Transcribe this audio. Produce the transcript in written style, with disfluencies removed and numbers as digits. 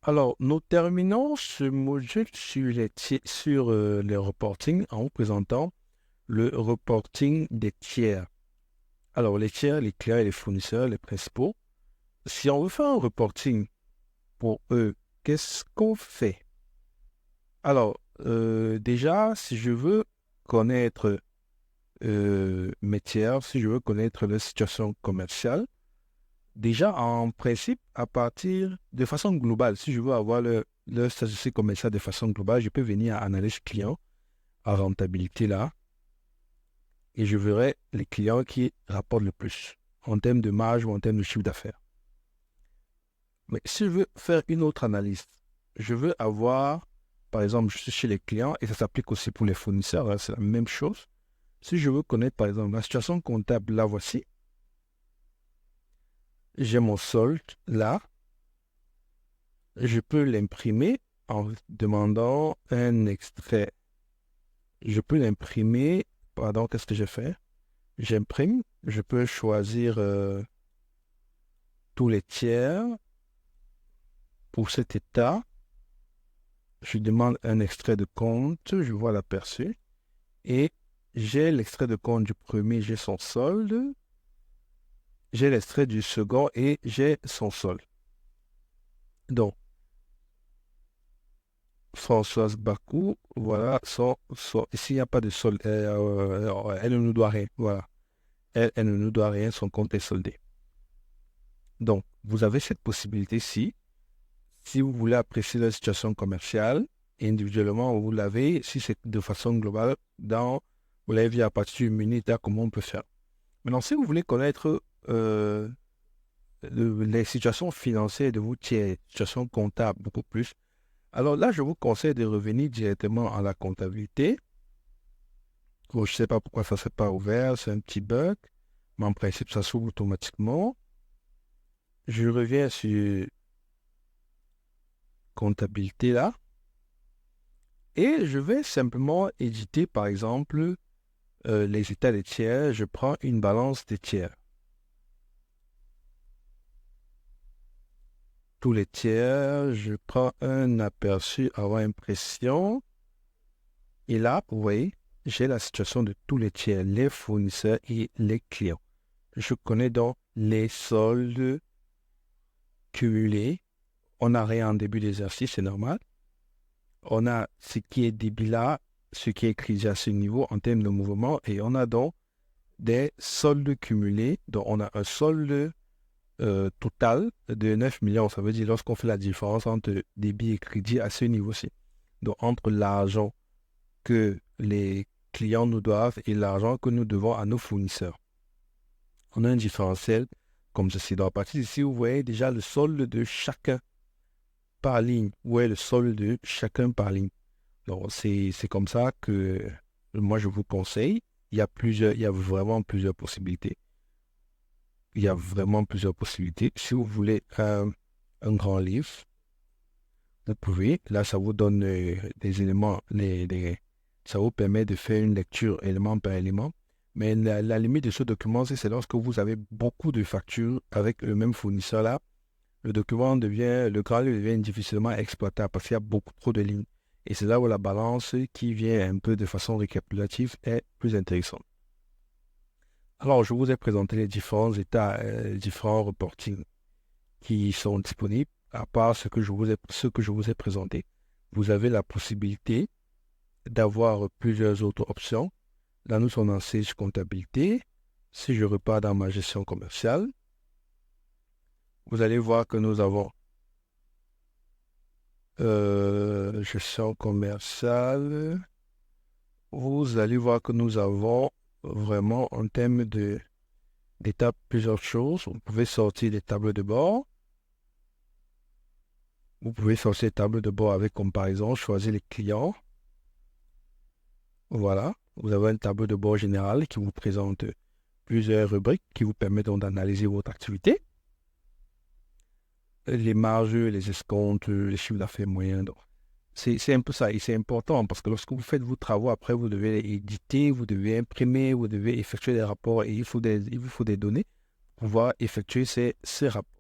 Alors, nous terminons ce module sur les reporting en vous présentant le reporting des tiers. Alors, les tiers, les clients et les fournisseurs, les principaux. Si on veut faire un reporting pour eux, qu'est-ce qu'on fait? Alors, déjà, si je veux connaître mes tiers, si je veux connaître leur situation commerciale, déjà, en principe, à partir de façon globale, si je veux avoir leur statistique commerciale de façon globale, je peux venir à analyse client, à rentabilité là, et je verrai les clients qui rapportent le plus en termes de marge ou en termes de chiffre d'affaires. Mais si je veux faire une autre analyse, je veux avoir, par exemple, je suis chez les clients et ça s'applique aussi pour les fournisseurs, hein, c'est la même chose. Si je veux connaître, par exemple, la situation comptable, là voici, j'ai mon solde là, je peux l'imprimer en demandant un extrait. Je peux l'imprimer, pardon, qu'est-ce que j'ai fait? J'imprime, je peux choisir tous les tiers pour cet état. Je demande un extrait de compte, je vois l'aperçu et j'ai l'extrait de compte du premier, j'ai son solde, j'ai l'extrait du second et j'ai son solde. Donc, Françoise Bakou, voilà, ici il n'y a pas de solde, elle ne nous doit rien, voilà. Elle ne nous doit rien, son compte est soldé. Donc, vous avez cette possibilité-ci. Si vous voulez apprécier la situation commerciale, individuellement, vous l'avez. Si c'est de façon globale, vous l'avez vu à partir du menu, comment on peut faire. Maintenant, si vous voulez connaître les situations financières de vos tiers, situations comptables beaucoup plus, alors là, je vous conseille de revenir directement à la comptabilité. Bon, je ne sais pas pourquoi ça ne s'est pas ouvert, c'est un petit bug, mais en principe, ça s'ouvre automatiquement. Je reviens sur comptabilité là et je vais simplement éditer par exemple les états des tiers. Je prends une balance des tiers. Tous les tiers, je prends un aperçu avant impression et là, vous voyez, j'ai la situation de tous les tiers, les fournisseurs et les clients. Je connais donc les soldes cumulés. On n'a rien en début d'exercice, c'est normal. On a ce qui est débit là, ce qui est écrit à ce niveau en termes de mouvement, et on a donc des soldes cumulés. Donc, on a un solde total de 9 millions. Ça veut dire lorsqu'on fait la différence entre débit et crédit à ce niveau-ci. Donc, entre l'argent que les clients nous doivent et l'argent que nous devons à nos fournisseurs. On a un différentiel comme ceci. Donc, à partir d'ici, vous voyez déjà le solde de chacun par ligne. Vous voyez le solde de chacun par ligne. Donc, c'est comme ça que moi, je vous conseille. Il y a vraiment plusieurs possibilités. Il y a vraiment plusieurs possibilités. Si vous voulez un grand livre, vous pouvez. Là, ça vous donne des éléments, ça vous permet de faire une lecture élément par élément. Mais la limite de ce document, c'est lorsque vous avez beaucoup de factures avec le même fournisseur-là, le grand livre devient difficilement exploitable parce qu'il y a beaucoup trop de lignes. Et c'est là où la balance qui vient un peu de façon récapitulative est plus intéressante. Alors, je vous ai présenté les différents états, différents reportings qui sont disponibles, à part ce que je vous ai présenté. Vous avez la possibilité d'avoir plusieurs autres options. Là, nous sommes en Sage Comptabilité. Si je repars dans ma gestion commerciale, vous allez voir que nous avons gestion commerciale. Vous allez voir que nous avons vraiment en termes d'étapes plusieurs choses. Vous pouvez sortir des tableaux de bord. Vous pouvez sortir des tableaux de bord avec comparaison, choisir les clients. Voilà, vous avez un tableau de bord général qui vous présente plusieurs rubriques qui vous permettent donc d'analyser votre activité. Les marges, les escomptes, les chiffres d'affaires moyens. Donc, c'est un peu ça et c'est important parce que lorsque vous faites vos travaux, après vous devez éditer, vous devez imprimer, vous devez effectuer des rapports et il vous faut des données pour pouvoir effectuer ces rapports.